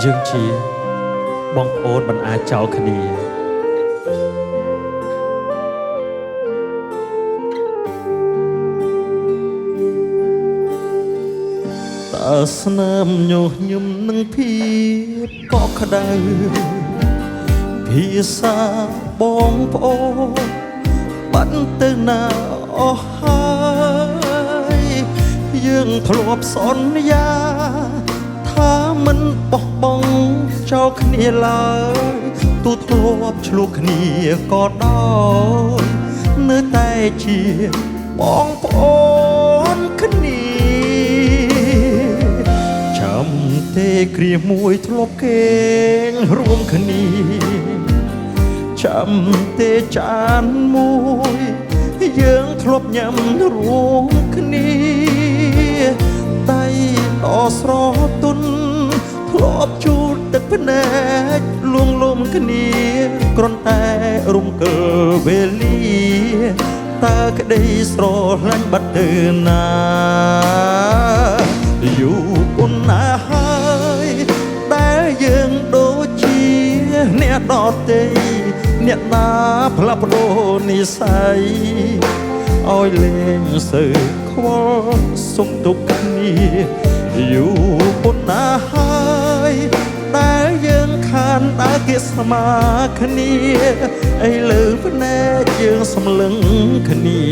យើងជាបងប្អូនមិនអាចចោលគ្នាតើស្នាមញុះញឹមនឹងភាពកក់ក្ដៅភាសាបងប្អូនបាត់ទៅណាអស់ហើយយើងធ្លាប់សន្យាថាមិនបោះបង់ចោលគ្នាឡើយទូធ្លាប់ឆ្លោះគ្នាក៏ដោយនៅតែជាបងប្អូនគ្នាចាំទេគ្រាមួយធ្លាប់គេងរួមគ្នាចាំទេចានមួយយើងធ្លាប់ញ៉ាំរួមគ្នាដៃដ៏ស្រទន់ធ្លាប់ជូតទឹកភ្នែកលួងលោមគ្នាគ្រាន់តែរំកិលវេលាតើក្តីស្រឡាញ់បាត់ទៅណាយូរប៉ុណ្ណាហើយដែលយើងដូចជាអ្នកដទៃអ្នកណាផ្លាស់ប្ដូរនិស្ស័យឲ្យលែងសើខ្វល់សុខទុក្ខគ្នាយូរប៉ុណ្ណាហើយដែលយើងខានដើរគៀស្មាគ្នាឥឡូវភ្នែកយើងសម្លឹងគ្នា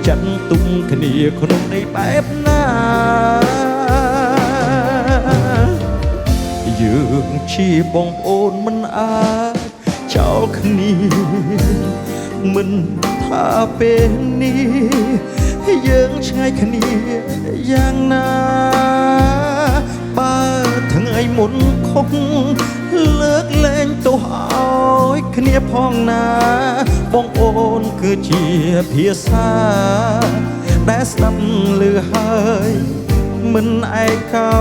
ចាត់ទុំគ្នាក្នុងនៃបែបណាយើងជាបងប្អូនមិនអាចចោលគ្នាមិនថាពេលនេះយើងឆ្ងាយគ្នាយ៉ាងណាបើថ្ងៃមុនខុសលើកលែងទោសឲ្យគ្នាផងណាបងប្អូនគឺជាភាសាដែលស្ដាប់ឮហើយមិនឯកោ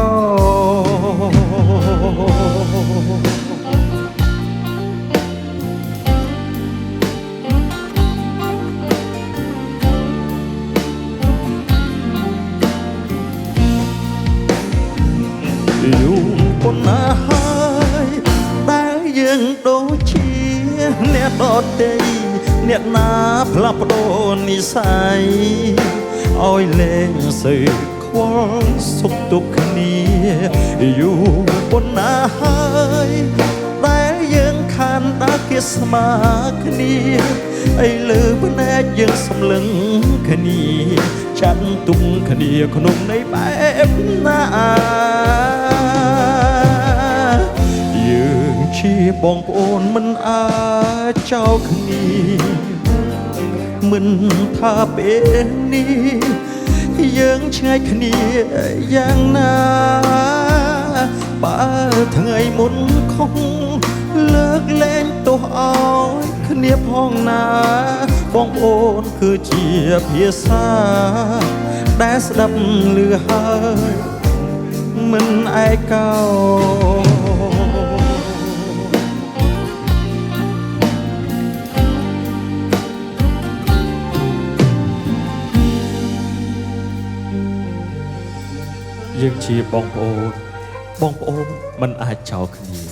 យូរប៉ុណ្ណាហើយដែលយើងដូចជាអ្នកដទៃអ្នកណាផ្លាស់ប្ដូរនិស្ស័យឲ្យលែងសើខ្វល់សុខទុក្ខគ្នាយូរប៉ុណ្ណាហើយដែលយើងខានដើរគៀស្មាគ្នាឥឡូវភ្នែកយើងសម្លឹងគ្នាចាត់ទុំគ្នាក្នុងនៃបែបណាយើងជាបងប្អូនមិនអាចចោលគ្នាមិនថាពេលនេះយើងឆ្ងាយគ្នាយ៉ាងណាបើថ្ងៃមុនខុសលើកលែងទោសឲ្យគ្នាផងណាបងប្អូនគឺជាភាសាដែលស្ដាប់ឮហើយមិនឯកោយើងជាបងប្អូនមិនអាចចោលគ្នា